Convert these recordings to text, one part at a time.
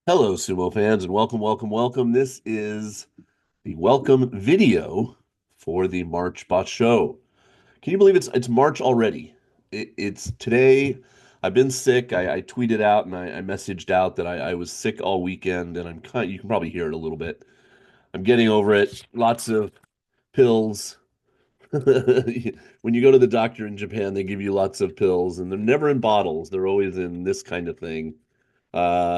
Hello, sumo fans, and welcome, welcome, welcome. This is the welcome video for the March Basho. Can you believe it's March already? It's today. I've been sick. I tweeted out and I messaged out that I was sick all weekend, and I'm kind. You can probably hear it a little bit. I'm getting over it. Lots of pills. When you go to the doctor in Japan, they give you lots of pills, and they're never in bottles. They're always in this kind of thing.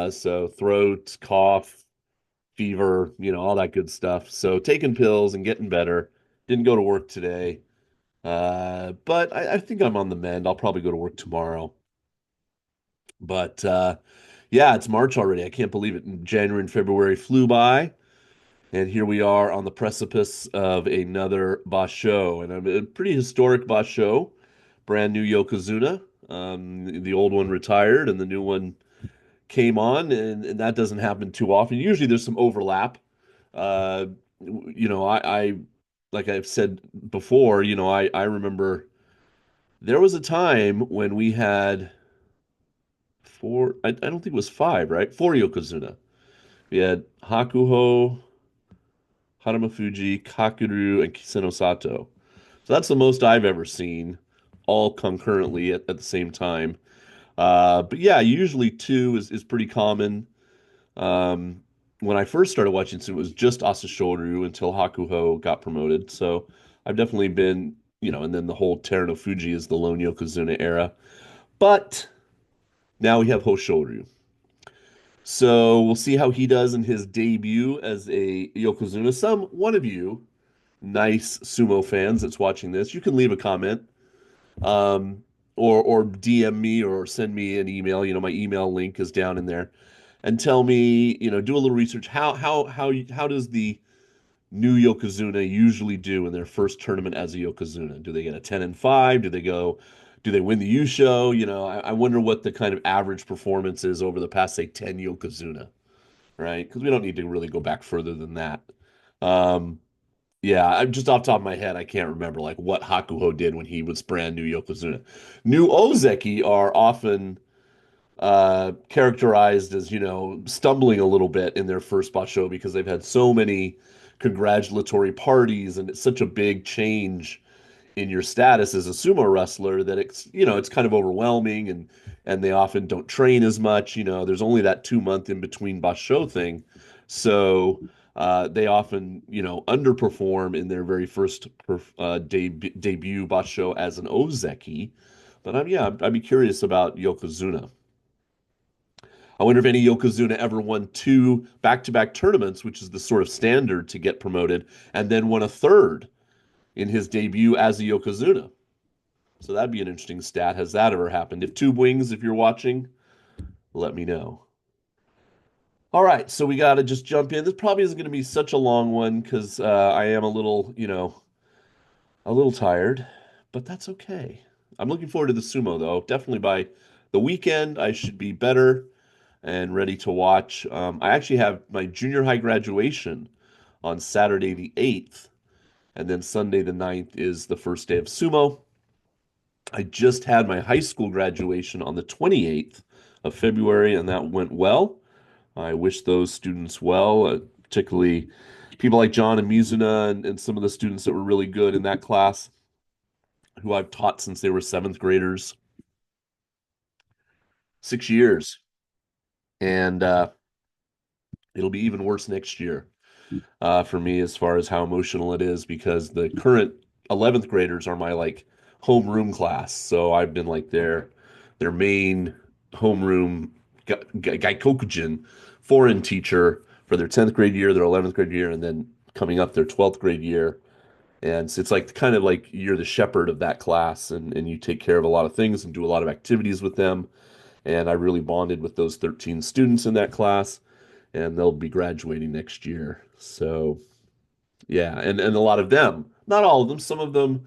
So throat, cough, fever, all that good stuff. So taking pills and getting better. Didn't go to work today. But I think I'm on the mend. I'll probably go to work tomorrow. But yeah, it's March already. I can't believe it. January and February flew by, and here we are on the precipice of another Basho, and I'm a pretty historic Basho, brand new Yokozuna. The old one retired, and the new one came on, and that doesn't happen too often. Usually, there's some overlap. Uh, I like I've said before, I remember there was a time when we had four, I don't think it was five, right? Four Yokozuna. We had Hakuho, Haramafuji, Kakuru, and Kisenosato. So that's the most I've ever seen, all concurrently at the same time. But yeah, usually two is pretty common. Um, when I first started watching Sumo, it was just Asashoryu until Hakuho got promoted. So I've definitely been, and then the whole Teruno Fuji is the lone Yokozuna era. But now we have Hoshoryu. So we'll see how he does in his debut as a Yokozuna. One of you nice sumo fans that's watching this, you can leave a comment, um, or DM me or send me an email. My email link is down in there, and tell me, do a little research. How does the new Yokozuna usually do in their first tournament as a Yokozuna? Do they get a 10-5? Do they win the U-show? I wonder what the kind of average performance is over the past, say, 10 Yokozuna, right? Because we don't need to really go back further than that. Um, yeah, I'm just off the top of my head, I can't remember like what Hakuho did when he was brand new Yokozuna. New Ozeki are often characterized as, stumbling a little bit in their first basho because they've had so many congratulatory parties, and it's such a big change in your status as a sumo wrestler that it's kind of overwhelming, and they often don't train as much. There's only that 2 month in between basho thing. So they often, underperform in their very first debut basho as an ozeki. But yeah, I'd be curious about Yokozuna. I wonder if any Yokozuna ever won two back-to-back tournaments, which is the sort of standard to get promoted, and then won a third in his debut as a Yokozuna. So that'd be an interesting stat. Has that ever happened? If Tube Wings, if you're watching, let me know. All right, so we got to just jump in. This probably isn't going to be such a long one because I am a little, a little tired, but that's okay. I'm looking forward to the sumo, though. Definitely by the weekend, I should be better and ready to watch. I actually have my junior high graduation on Saturday the 8th, and then Sunday the 9th is the first day of sumo. I just had my high school graduation on the 28th of February, and that went well. I wish those students well, particularly people like John and Mizuna and some of the students that were really good in that class, who I've taught since they were seventh graders, 6 years. And it'll be even worse next year for me as far as how emotional it is because the current 11th graders are my like homeroom class. So I've been like their main homeroom gaikokujin foreign teacher for their 10th grade year, their 11th grade year, and then coming up their 12th grade year. And so it's like kind of like you're the shepherd of that class, and you take care of a lot of things and do a lot of activities with them. And I really bonded with those 13 students in that class, and they'll be graduating next year. So yeah, and a lot of them, not all of them, some of them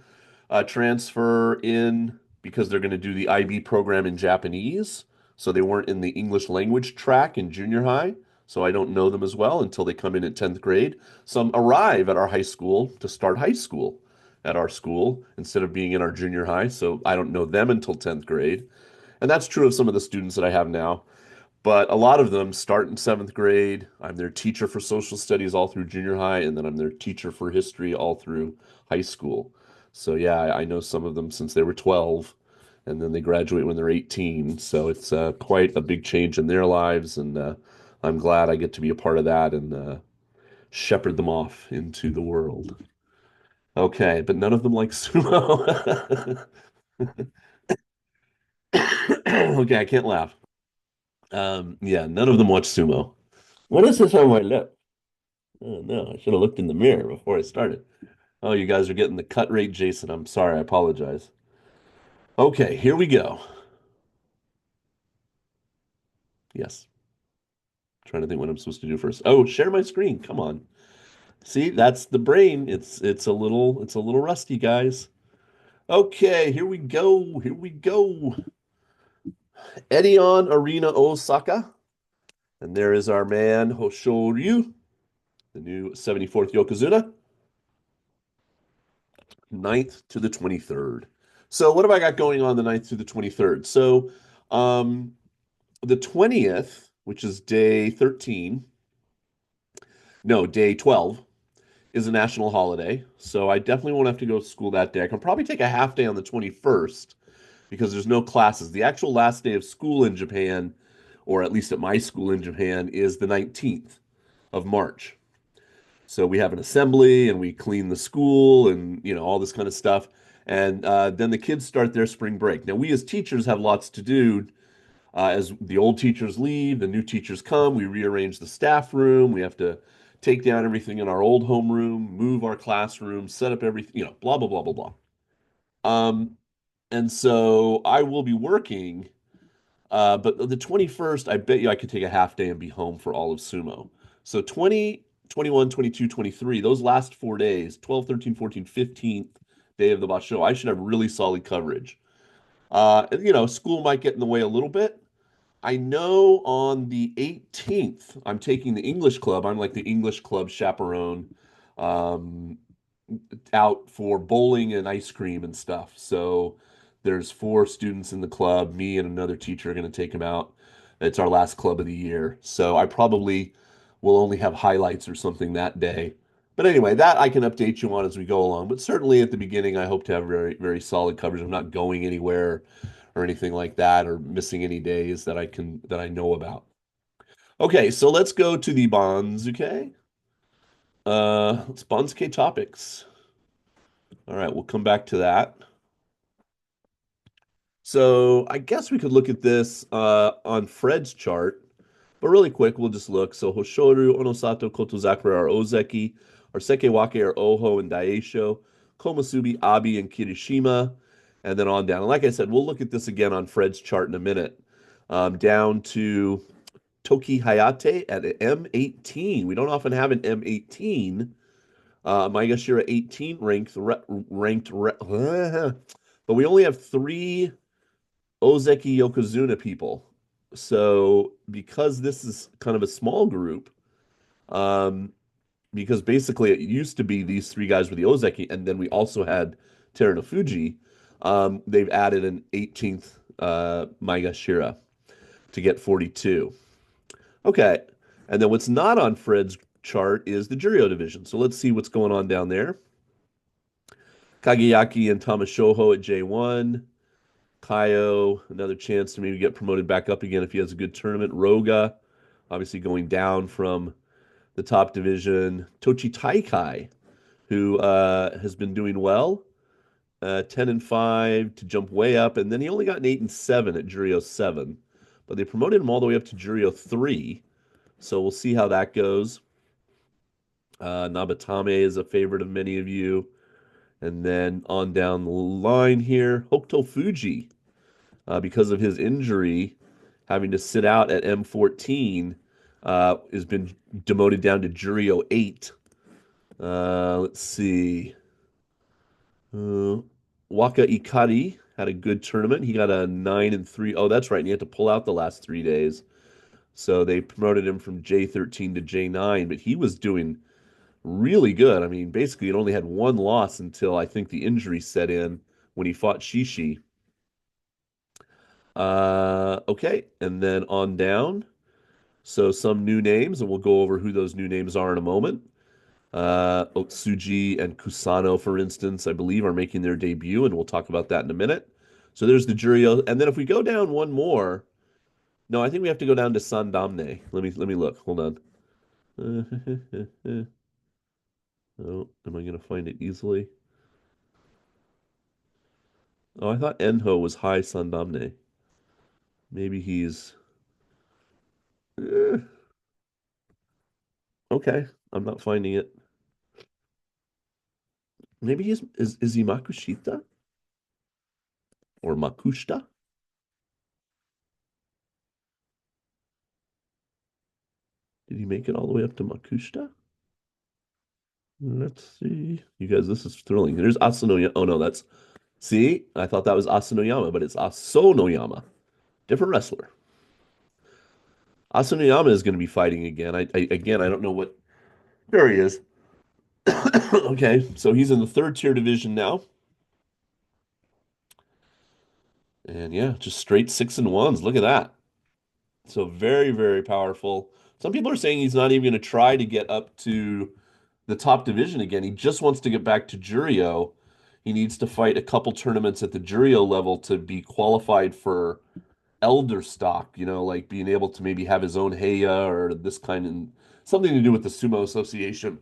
transfer in because they're going to do the IB program in Japanese. So they weren't in the English language track in junior high. So I don't know them as well until they come in at 10th grade. Some arrive at our high school to start high school at our school instead of being in our junior high. So I don't know them until 10th grade. And that's true of some of the students that I have now. But a lot of them start in seventh grade. I'm their teacher for social studies all through junior high, and then I'm their teacher for history all through high school. So yeah, I know some of them since they were 12, and then they graduate when they're 18. So it's quite a big change in their lives, and I'm glad I get to be a part of that and shepherd them off into the world. Okay, but none of them like sumo. Okay, I can't laugh. Yeah, none of them watch sumo. What is this on my lip? Oh no, I should have looked in the mirror before I started. Oh, you guys are getting the cut rate, Jason. I'm sorry, I apologize. Okay, here we go. Yes, trying to think what I'm supposed to do first. Oh, share my screen. Come on. See, that's the brain. It's a little rusty, guys. Okay, here we go. Here we go. Edion Arena Osaka. And there is our man Hoshoryu, the new 74th Yokozuna, 9th to the 23rd. So what have I got going on the 9th to the 23rd? So um the 20th, which is day 13, no, day 12, is a national holiday. So I definitely won't have to go to school that day. I can probably take a half day on the 21st because there's no classes. The actual last day of school in Japan, or at least at my school in Japan, is the 19th of March. So we have an assembly and we clean the school and all this kind of stuff. And then the kids start their spring break. Now we as teachers have lots to do. As the old teachers leave, the new teachers come. We rearrange the staff room. We have to take down everything in our old homeroom, move our classroom, set up everything. Blah blah blah blah blah. Um, and so I will be working. But the 21st, I bet you I could take a half day and be home for all of sumo. So 20, 21, 22, 23, those last 4 days, 12, 13, 14, 15th day of the Basho, I should have really solid coverage. School might get in the way a little bit. I know on the 18th, I'm taking the English club. I'm like the English club chaperone. Um, Out for bowling and ice cream and stuff. So there's four students in the club. Me and another teacher are going to take them out. It's our last club of the year. So I probably will only have highlights or something that day. But anyway, that I can update you on as we go along. But certainly at the beginning, I hope to have very, very solid coverage. I'm not going anywhere or anything like that or missing any days that I know about. Okay, so let's go to the Banzuke. It's Banzuke topics. All right, we'll come back to that. So I guess we could look at this on Fred's chart, but really quick, we'll just look. So Hoshoru, Onosato, Kotozakura are Ozeki, our Sekewake are Oho and Daisho, Komusubi, Abi, and Kirishima, and then on down. And like I said, we'll look at this again on Fred's chart in a minute. Down to Toki Hayate at M18. We don't often have an M18. Maegashira 18 ranked, but we only have three Ozeki Yokozuna people. So because this is kind of a small group, um, because basically it used to be these three guys were the Ozeki, and then we also had Terunofuji, they've added an 18th Maegashira to get 42. Okay. And then what's not on Fred's chart is the Juryo division. So let's see what's going on down there. Kageyaki and Tamashoho at J1. Kaio, another chance to maybe get promoted back up again if he has a good tournament. Roga, obviously going down from the top division. Tochi Taikai, who has been doing well, 10-5 to jump way up, and then he only got an 8-7 at Juryo 7, but they promoted him all the way up to Juryo 3, so we'll see how that goes. Nabatame is a favorite of many of you. And then on down the line here, Hokuto Fuji, because of his injury, having to sit out at M14, has been demoted down to Juryo 8. Let's see. Waka Ikari had a good tournament. He got a 9-3. Oh, that's right. And he had to pull out the last 3 days. So they promoted him from J13 to J9, but he was doing really good. I mean, basically, it only had one loss until I think the injury set in when he fought Shishi. Okay, and then on down. So some new names, and we'll go over who those new names are in a moment. Otsuji and Kusano, for instance, I believe are making their debut, and we'll talk about that in a minute. So there's the Juryo, and then if we go down one more, no, I think we have to go down to Sandamne. Let me look. Hold on. Oh, am I gonna find it easily? Oh, I thought Enho was high Sandamne. Maybe he's eh, okay. I'm not finding it. Maybe is he Makushita or Makushita? Did he make it all the way up to Makushita? Let's see. You guys, this is thrilling. There's Asanoyama. Oh no, that's see, I thought that was Asanoyama, but it's Asonoyama. Different wrestler. Asanoyama is going to be fighting again. I don't know what. There he is. Okay, so he's in the third tier division now. And yeah, just straight six and ones. Look at that. So very, very powerful. Some people are saying he's not even going to try to get up to the top division again. He just wants to get back to Juryo. He needs to fight a couple tournaments at the Juryo level to be qualified for elder stock, like being able to maybe have his own Heya or this kind of something to do with the Sumo Association.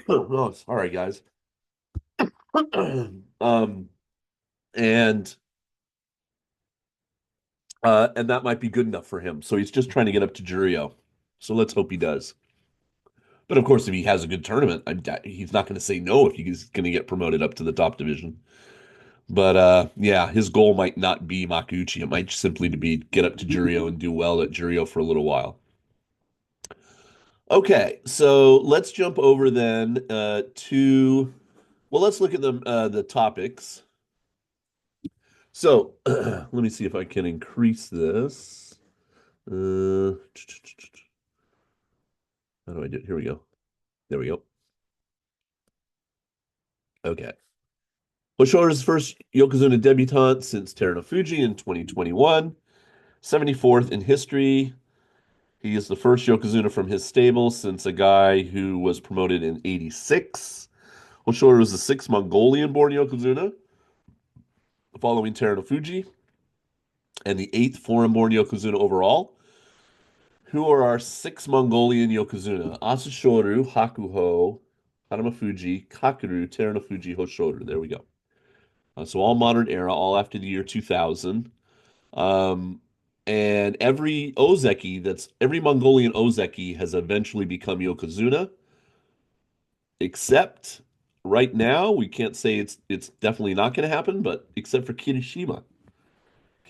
Oh, sorry, guys. Um, and and that might be good enough for him. So he's just trying to get up to Juryo. So let's hope he does. But of course, if he has a good tournament, he's not going to say no if he's going to get promoted up to the top division. But yeah, his goal might not be Makuuchi. It might simply to be get up to Juryo and do well at Juryo for a little while. Okay, so let's jump over then to well, let's look at the topics. So let me see if I can increase this. Uh, how do I do it? Here we go. There we go. Okay. Hoshiora's first Yokozuna debutante since Terunofuji in 2021. 74th in history. He is the first Yokozuna from his stable since a guy who was promoted in 86. Hoshora was the sixth Mongolian-born Yokozuna, following Terunofuji, and the eighth foreign-born Yokozuna overall. Who are our six Mongolian Yokozuna? Asashoru, Hakuho, Hanamafuji, Kakuru, Terunofuji, Hoshora. There we go. So all modern era, all after the year 2000. Um, and every Mongolian Ozeki has eventually become Yokozuna, except right now we can't say it's definitely not going to happen, but except for Kirishima.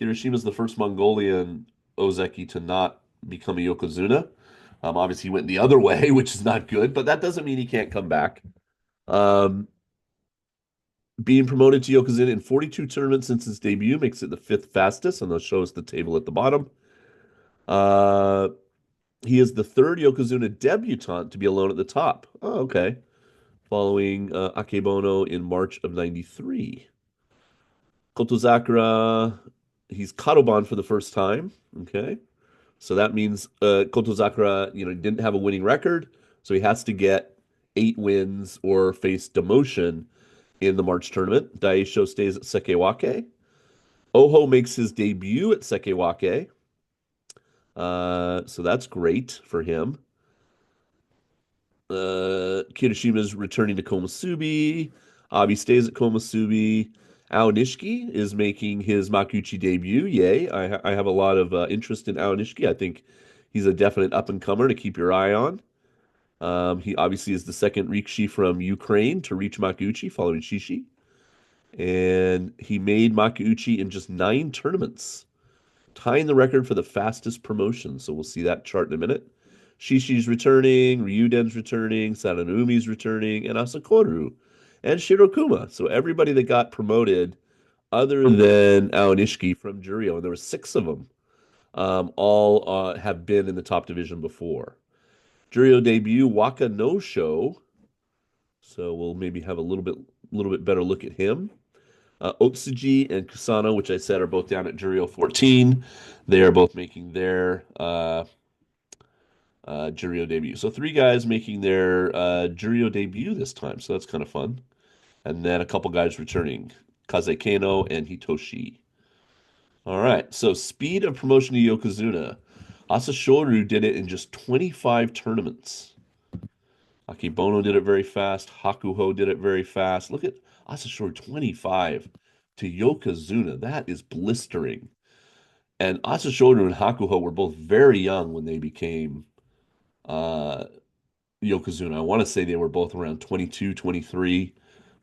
Kirishima is the first Mongolian Ozeki to not become a Yokozuna. Obviously, he went the other way, which is not good, but that doesn't mean he can't come back. Um, Being promoted to Yokozuna in 42 tournaments since his debut makes it the fifth fastest, and they'll show us the table at the bottom. Uh, he is the third Yokozuna debutant to be alone at the top. Oh, okay. Following Akebono in March of 93. Kotozakura, he's Kadoban for the first time. Okay. So that means Kotozakura, didn't have a winning record. So he has to get 8 wins or face demotion in the March tournament. Daisho stays at Sekewake. Oho makes his debut at Sekewake. So that's great for him. Kirishima's returning to Komusubi. Abi stays at Komusubi. Aonishiki is making his Makuuchi debut. Yay. I have a lot of interest in Aonishiki. I think he's a definite up-and-comer to keep your eye on. He obviously is the second Rikishi from Ukraine to reach Makuuchi following Shishi. And he made Makuuchi in just 9 tournaments, tying the record for the fastest promotion. So we'll see that chart in a minute. Shishi's returning, Ryuden's returning, Sadanumi's returning, and Asakoru, and Shirokuma. So everybody that got promoted other than Aonishiki from Juryo, and there were 6 of them, all have been in the top division before. Juryo debut, Waka no Show. So we'll maybe have a little bit better look at him. Otsuji and Kusano, which I said are both down at Juryo 14. They are both making their Juryo debut. So three guys making their Juryo debut this time. So that's kind of fun. And then a couple guys returning, Kaze Kano and Hitoshi. All right. So speed of promotion to Yokozuna. Asashoru did it in just 25 tournaments. Akibono did it very fast. Hakuho did it very fast. Look at Asashoru 25 to Yokozuna. That is blistering. And Asashoru and Hakuho were both very young when they became uh, Yokozuna. I want to say they were both around 22, 23.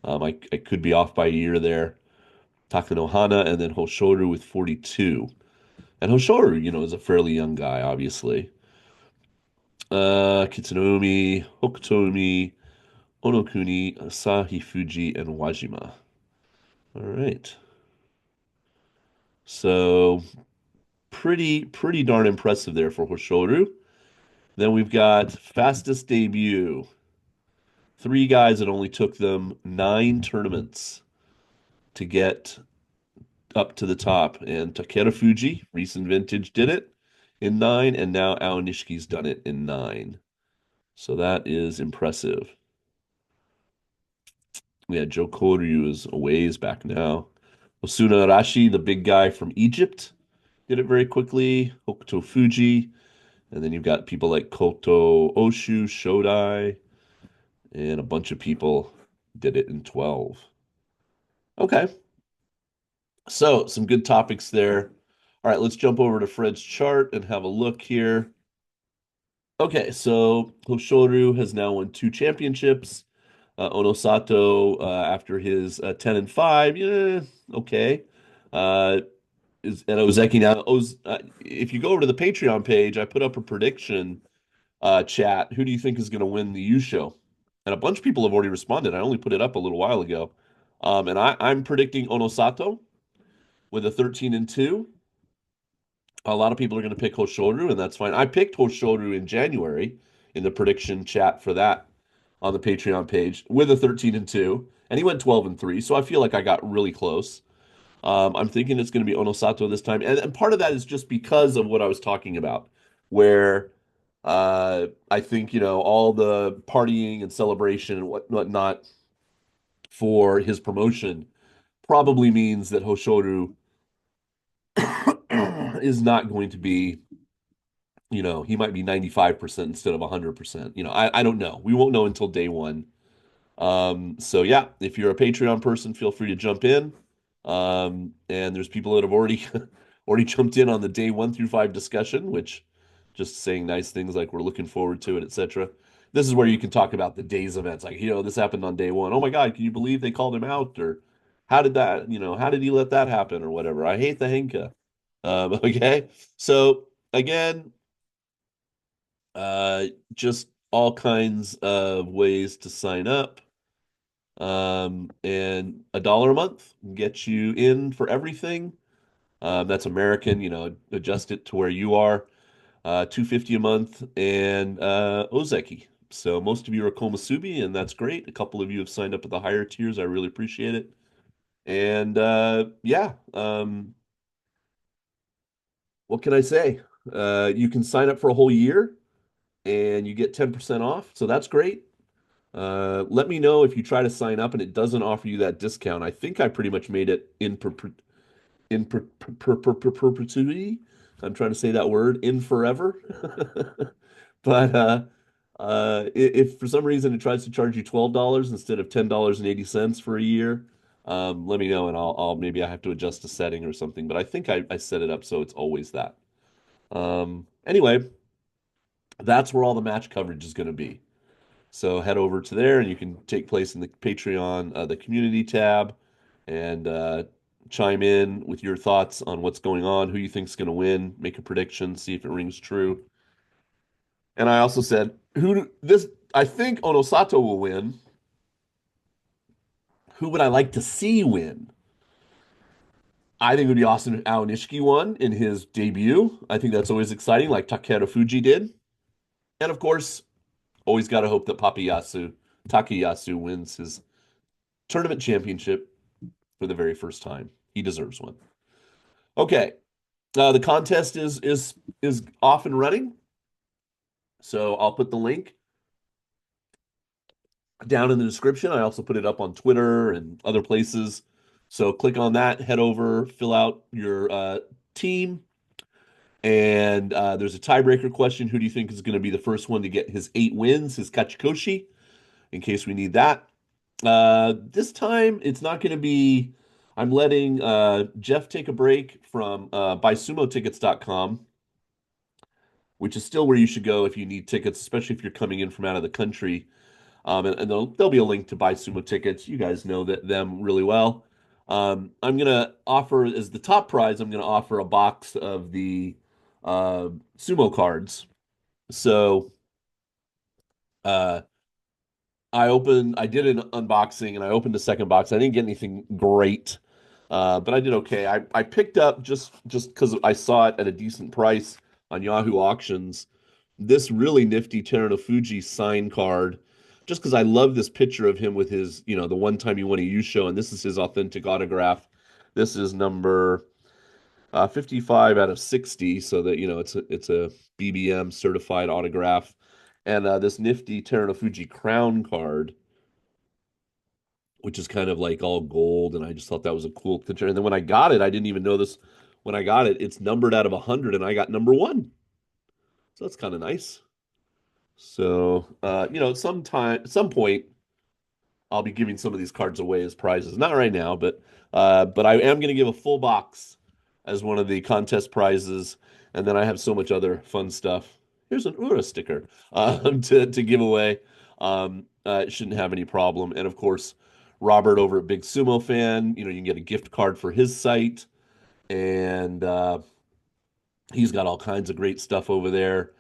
I could be off by a year there. Takanohana and then Hoshoru with 42. And Hoshoru, is a fairly young guy, obviously. Kitsunomi, Hokutomi, Onokuni, Asahi Fuji, and Wajima. All right. So pretty darn impressive there for Hoshoru. Then we've got fastest debut. Three guys that only took them 9 tournaments to get up to the top. And Takeda Fuji, recent vintage, did it in 9, and now Aonishiki's done it in 9. So that is impressive. Yeah, Joe Koryu is a ways back now. Osuna Arashi, the big guy from Egypt, did it very quickly. Hokuto Fuji, and then you've got people like Koto Oshu, Shodai, and a bunch of people did it in 12. Okay, so some good topics there. All right, let's jump over to Fred's chart and have a look here. Okay, so Hoshoru has now won 2 championships. Onosato, after his 10 and 5, yeah, okay. Uh, is and Ozeki now. If you go over to the Patreon page, I put up a prediction chat. Who do you think is going to win the U show? And a bunch of people have already responded. I only put it up a little while ago. And I'm predicting Onosato with a 13 and 2. A lot of people are going to pick Hoshoru, and that's fine. I picked Hoshoru in January in the prediction chat for that on the Patreon page with a 13 and 2, and he went 12 and 3. So I feel like I got really close. I'm thinking it's going to be Onosato this time, and part of that is just because of what I was talking about, where I think all the partying and celebration and whatnot for his promotion probably means that Hoshoru is not going to be, he might be 95% instead of 100%. I don't know. We won't know until day one. So yeah, if you're a Patreon person, feel free to jump in. And there's people that have already already jumped in on the day 1 through 5 discussion, which just saying nice things like we're looking forward to it, etc. This is where you can talk about the day's events, like this happened on day 1. Oh my God, can you believe they called him out? Or how did that, how did he let that happen or whatever? I hate the Henka. Okay, so again, just all kinds of ways to sign up. And $1 a month gets you in for everything. That's American, adjust it to where you are. 250 a month and Ozeki. So most of you are Komasubi, and that's great. A couple of you have signed up at the higher tiers. I really appreciate it. And yeah, what can I say? You can sign up for a whole year and you get 10% off. So that's great. Let me know if you try to sign up and it doesn't offer you that discount. I think I pretty much made it in perpetuity. I'm trying to say that word in forever. But if for some reason it tries to charge you $12 instead of $10.80 for a year, let me know and I'll maybe I have to adjust a setting or something. But I think I set it up so it's always that. Anyway, that's where all the match coverage is going to be. So head over to there and you can take place in the Patreon, the community tab, and chime in with your thoughts on what's going on, who you think's going to win, make a prediction, see if it rings true. And I also said, I think Onosato will win. Who would I like to see win? I think it would be awesome if Aonishiki won in his debut. I think that's always exciting, like Takeru Fuji did. And of course, always got to hope that Takayasu wins his tournament championship for the very first time. He deserves one. Okay, the contest is off and running, so I'll put the link down in the description. I also put it up on Twitter and other places. So click on that, head over, fill out your team, and there's a tiebreaker question. Who do you think is going to be the first one to get his 8 wins, his Kachikoshi, in case we need that? This time it's not going to be. I'm letting Jeff take a break from buysumotickets.com, which is still where you should go if you need tickets, especially if you're coming in from out of the country. And there'll be a link to buy sumo tickets. You guys know them really well. I'm gonna offer as the top prize. I'm gonna offer a box of the sumo cards. So uh, I did an unboxing and I opened the second box. I didn't get anything great, but I did okay. I picked up just because I saw it at a decent price on Yahoo Auctions, this really nifty Terunofuji sign card, just because I love this picture of him with his, the one time you won a U show, and this is his authentic autograph. This is number 55 out of 60, so that it's a BBM certified autograph, and this nifty Terunofuji crown card, which is kind of like all gold, and I just thought that was a cool picture. And then when I got it, I didn't even know this. When I got it, it's numbered out of 100, and I got number one, so that's kind of nice. So, at some point, I'll be giving some of these cards away as prizes. Not right now, but I am going to give a full box as one of the contest prizes, and then I have so much other fun stuff. Here's an Ura sticker to give away. It shouldn't have any problem. And of course, Robert over at Big Sumo Fan, you can get a gift card for his site, and he's got all kinds of great stuff over there.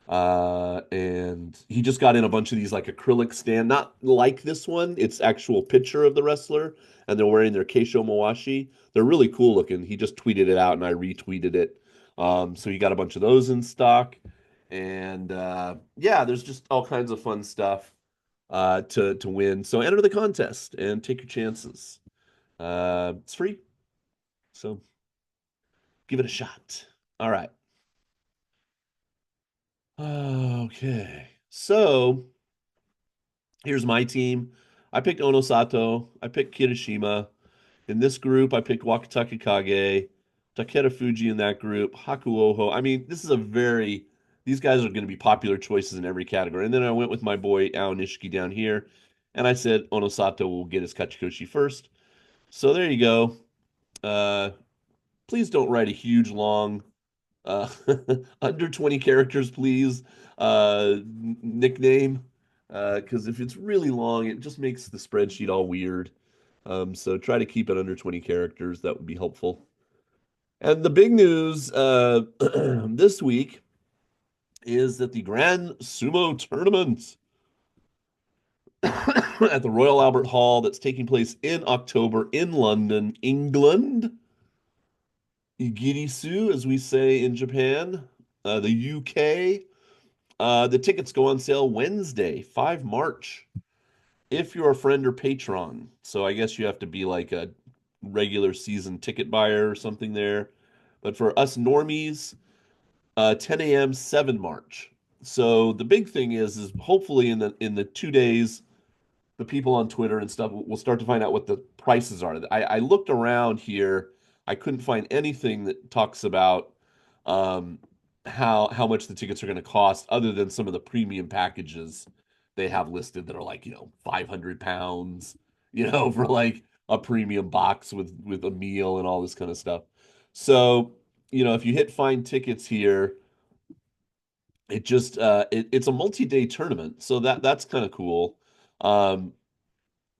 And he just got in a bunch of these like acrylic stand, not like this one. It's actual picture of the wrestler, and they're wearing their Keisho Mawashi. They're really cool looking. He just tweeted it out, and I retweeted it. So he got a bunch of those in stock, and yeah, there's just all kinds of fun stuff to win. So enter the contest and take your chances. It's free, so give it a shot. All right. Okay. So here's my team. I picked Onosato. I picked Kirishima. In this group, I picked Wakataka Kage, Takeda Fuji in that group, Hakuoho. I mean, these guys are going to be popular choices in every category. And then I went with my boy Ao Nishiki down here, and I said Onosato will get his Kachikoshi first. So there you go. Uh, Please don't write a huge, long, uh, under 20 characters, please, nickname. Because if it's really long, it just makes the spreadsheet all weird. So try to keep it under 20 characters. That would be helpful. And the big news this week is that the Grand Sumo Tournament at the Royal Albert Hall that's taking place in October in London, England, Igirisu, as we say in Japan, the UK. The tickets go on sale Wednesday, 5 March, if you're a friend or patron. So I guess you have to be like a regular season ticket buyer or something there. But for us normies, 10 a.m., 7 March. So the big thing is hopefully in the 2 days, the people on Twitter and stuff will start to find out what the prices are. I looked around here. I couldn't find anything that talks about um, how much the tickets are going to cost, other than some of the premium packages they have listed that are like 500 pounds, for like a premium box with a meal and all this kind of stuff. So if you hit find tickets here, it's a multi-day tournament, so that's kind of cool. Um,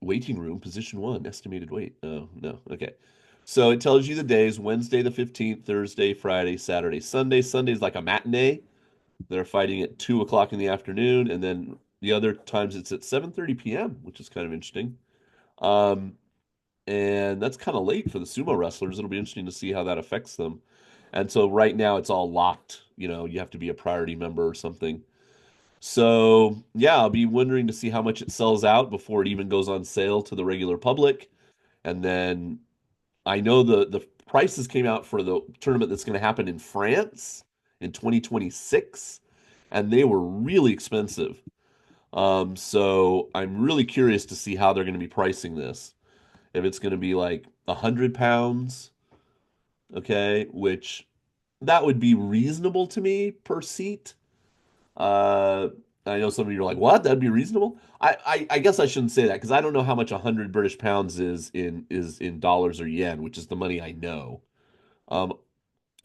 Waiting room, position one, estimated wait. Oh, no. Okay. So it tells you the days: Wednesday the 15th, Thursday, Friday, Saturday, Sunday. Sunday's like a matinee. They're fighting at 2 o'clock in the afternoon, and then the other times it's at 7:30 p.m., which is kind of interesting. Um, and that's kind of late for the sumo wrestlers. It'll be interesting to see how that affects them. And so right now it's all locked. You have to be a priority member or something. So yeah, I'll be wondering to see how much it sells out before it even goes on sale to the regular public. And then I know the prices came out for the tournament that's going to happen in France in 2026, and they were really expensive. So I'm really curious to see how they're going to be pricing this. If it's going to be like £100, okay, which that would be reasonable to me per seat. Uh, I know some of you are like, "What? That'd be reasonable?" I guess I shouldn't say that because I don't know how much 100 British pounds is in dollars or yen, which is the money I know. Um,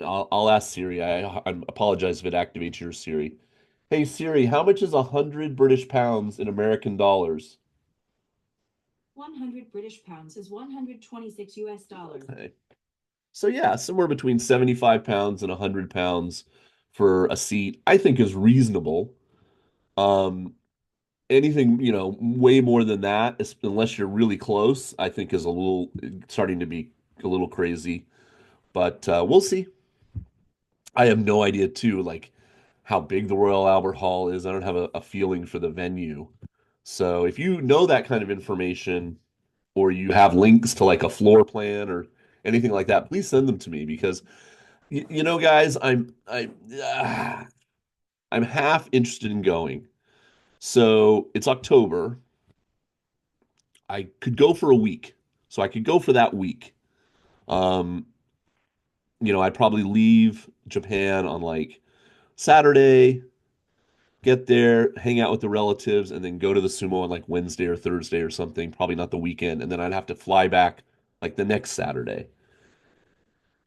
I'll ask Siri. I apologize if it activates your Siri. Hey Siri, how much is 100 British pounds in American dollars? 100 British pounds is 126 US dollars. Okay. So yeah, somewhere between 75 pounds and 100 pounds for a seat, I think is reasonable. Um, anything, way more than that, unless you're really close, I think is a little starting to be a little crazy. But we'll see. I have no idea too, like how big the Royal Albert Hall is. I don't have a feeling for the venue. So if you know that kind of information or you have links to like a floor plan or anything like that, please send them to me because guys, I'm half interested in going. So it's October. I could go for a week. So I could go for that week. Um, I'd probably leave Japan on like Saturday, get there, hang out with the relatives, and then go to the sumo on like Wednesday or Thursday or something, probably not the weekend, and then I'd have to fly back like the next Saturday.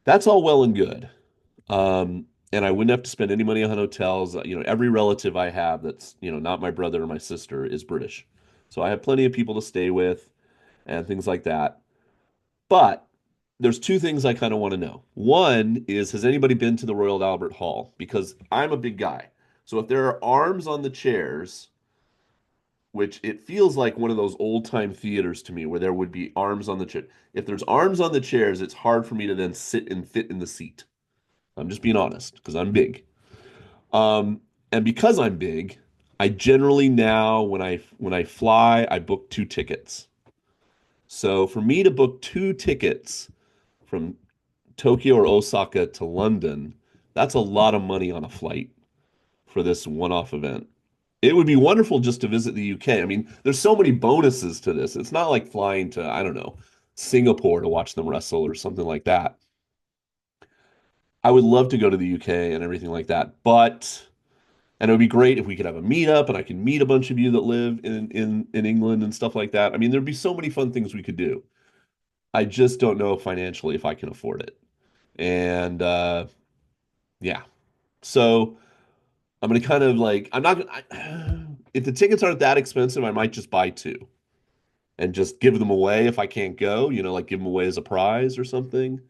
That's all well and good. And I wouldn't have to spend any money on hotels. Every relative I have that's, not my brother or my sister is British. So I have plenty of people to stay with and things like that. But there's two things I kind of want to know. One is, has anybody been to the Royal Albert Hall? Because I'm a big guy. So if there are arms on the chairs, which it feels like one of those old time theaters to me where there would be arms on the chair. If there's arms on the chairs, it's hard for me to then sit and fit in the seat. I'm just being honest because I'm big. Um, and because I'm big, I generally now when I fly, I book two tickets. So for me to book two tickets from Tokyo or Osaka to London, that's a lot of money on a flight for this one-off event. It would be wonderful just to visit the UK. I mean, there's so many bonuses to this. It's not like flying to, I don't know, Singapore to watch them wrestle or something like that. I would love to go to the UK and everything like that, but and it would be great if we could have a meetup and I could meet a bunch of you that live in England and stuff like that. I mean, there'd be so many fun things we could do. I just don't know financially if I can afford it. And yeah. So I'm gonna kind of like I'm not if the tickets aren't that expensive, I might just buy two and just give them away if I can't go, like give them away as a prize or something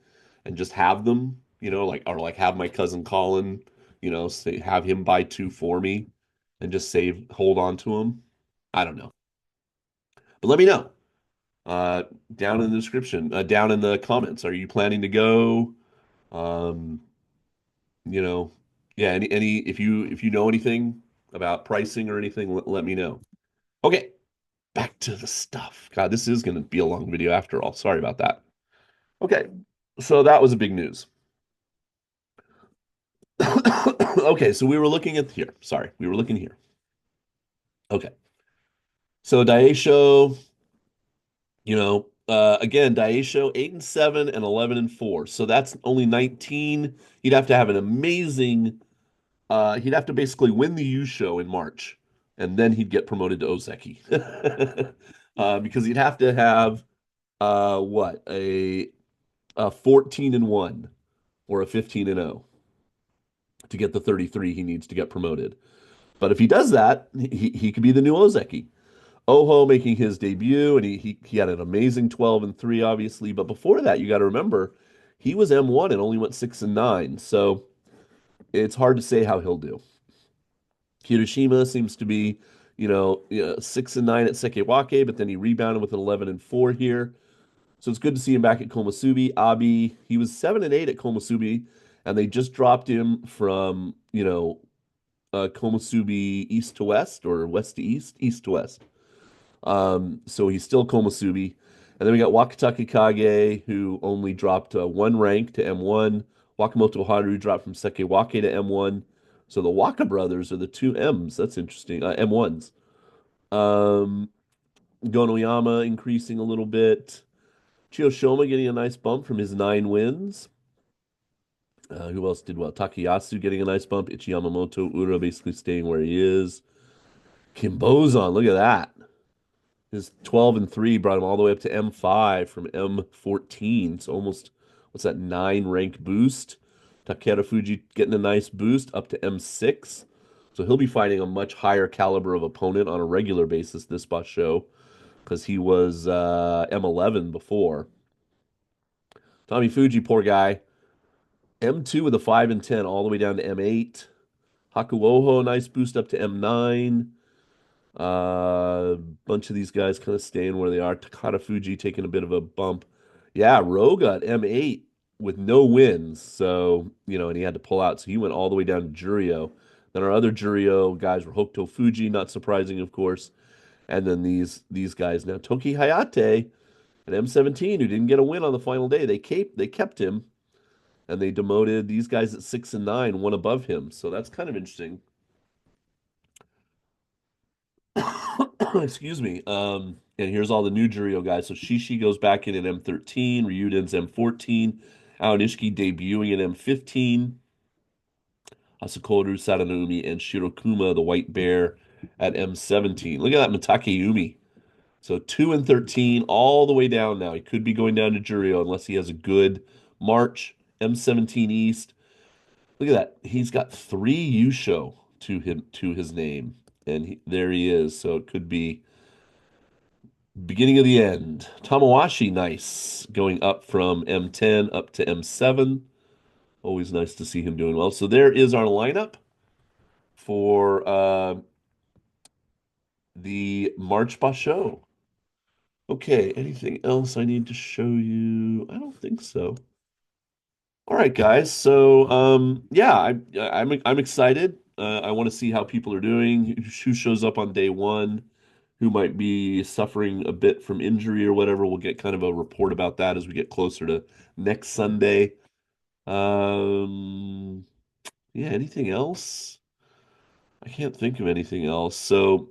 and just have them, like or like have my cousin Colin, say have him buy two for me and just hold on to them. I don't know. But let me know. Uh down in the description, down in the comments. Are you planning to go? Um, you know, yeah, any if you know anything about pricing or anything, let me know. Okay, back to the stuff. God, this is going to be a long video after all. Sorry about that. Okay, so that was a big news. Okay, so we were looking at here. Sorry, we were looking here. Okay, so Daisho, again, Daisho 8-7 and 11-4. So that's only 19. He'd have to have an amazing. He'd have to basically win the U show in March, and then he'd get promoted to Ozeki. Because he'd have to have what a 14-1 or a 15-0 to get the 33 he needs to get promoted. But if he does that, he could be the new Ozeki. Oho making his debut, and he had an amazing 12-3, obviously. But before that, you got to remember he was M1 and only went 6-9. So it's hard to say how he'll do. Hiroshima seems to be, 6-9 at Sekewake, but then he rebounded with an 11-4 here. So it's good to see him back at Komusubi. Abi, he was 7-8 at Komusubi, and they just dropped him from, Komusubi east to west or west to east, east to west. So he's still Komusubi. And then we got Wakatake Kage, who only dropped one rank to M1. Wakamoto Haru dropped from Sekewake to M1. So the Waka brothers are the two M's. That's interesting. M1s. Um, Gonoyama increasing a little bit. Chiyoshoma getting a nice bump from his 9 wins. Who else did well? Takayasu getting a nice bump. Ichi Yamamoto, Ura basically staying where he is. Kimbozan, look at that. His 12 and 3 brought him all the way up to M5 from M14. So almost, what's that, 9 rank boost. Takeda Fuji getting a nice boost up to M6. So he'll be fighting a much higher caliber of opponent on a regular basis this Basho because he was M11 before. Tommy Fuji, poor guy. M2 with a 5 and 10 all the way down to M8. Hakuoho, nice boost up to M9. A bunch of these guys kind of staying where they are. Takata Fuji taking a bit of a bump. Yeah, Roga at M8 with no wins. So, and he had to pull out. So he went all the way down to Juryo. Then our other Juryo guys were Hokuto Fuji, not surprising, of course. And then these guys now. Toki Hayate at M17, who didn't get a win on the final day. They kept him and they demoted these guys at 6 and 9, one above him. So that's kind of interesting. Excuse me. And here's all the new Juryo guys. So Shishi goes back in at M13, Ryuden's M14, Aonishiki debuting at M15, Asakoru, Sadanumi, and Shirokuma, the White Bear, at M17. Look at that Mitakeumi. So 2 and 13, all the way down now. He could be going down to Juryo unless he has a good March, M17 East. Look at that. He's got 3 Yusho to his name. And there he is. So it could be beginning of the end. Tamawashi, nice. Going up from M10 up to M7. Always nice to see him doing well. So there is our lineup for the March Basho. Okay, anything else I need to show you? I don't think so. All right, guys. So, yeah, I'm excited. I want to see how people are doing, who shows up on day one, who might be suffering a bit from injury or whatever. We'll get kind of a report about that as we get closer to next Sunday. Um, yeah, anything else? I can't think of anything else. So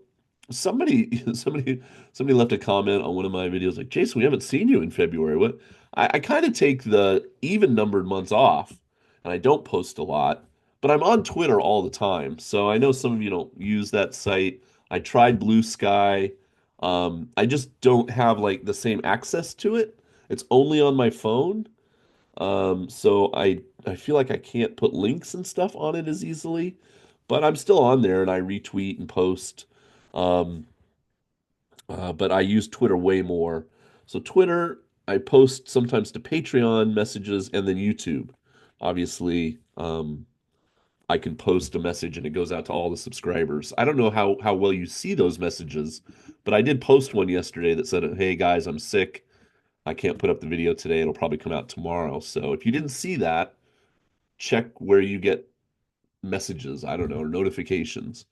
somebody somebody left a comment on one of my videos like, Jason, we haven't seen you in February. What? I kind of take the even numbered months off and I don't post a lot, but I'm on Twitter all the time. So I know some of you don't use that site. I tried BlueSky. I just don't have like the same access to it. It's only on my phone. So I feel like I can't put links and stuff on it as easily, but I'm still on there and I retweet and post. Um, but I use Twitter way more. So Twitter, I post sometimes to Patreon messages and then YouTube. Obviously, I can post a message and it goes out to all the subscribers. I don't know how well you see those messages, but I did post one yesterday that said, "Hey guys, I'm sick. I can't put up the video today. It'll probably come out tomorrow." So if you didn't see that, check where you get messages, I don't know, or notifications.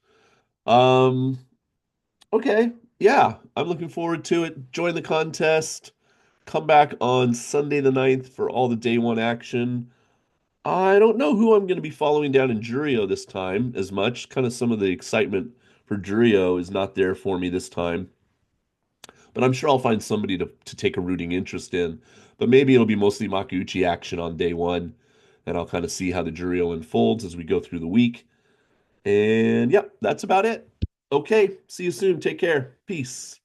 Um, okay. Yeah, I'm looking forward to it. Join the contest. Come back on Sunday the 9th for all the day one action. I don't know who I'm going to be following down in Juryo this time as much. Kind of some of the excitement for Juryo is not there for me this time. But I'm sure I'll find somebody to take a rooting interest in. But maybe it'll be mostly Makuuchi action on day one, and I'll kind of see how the Juryo unfolds as we go through the week. And yep, that's about it. Okay, see you soon. Take care. Peace.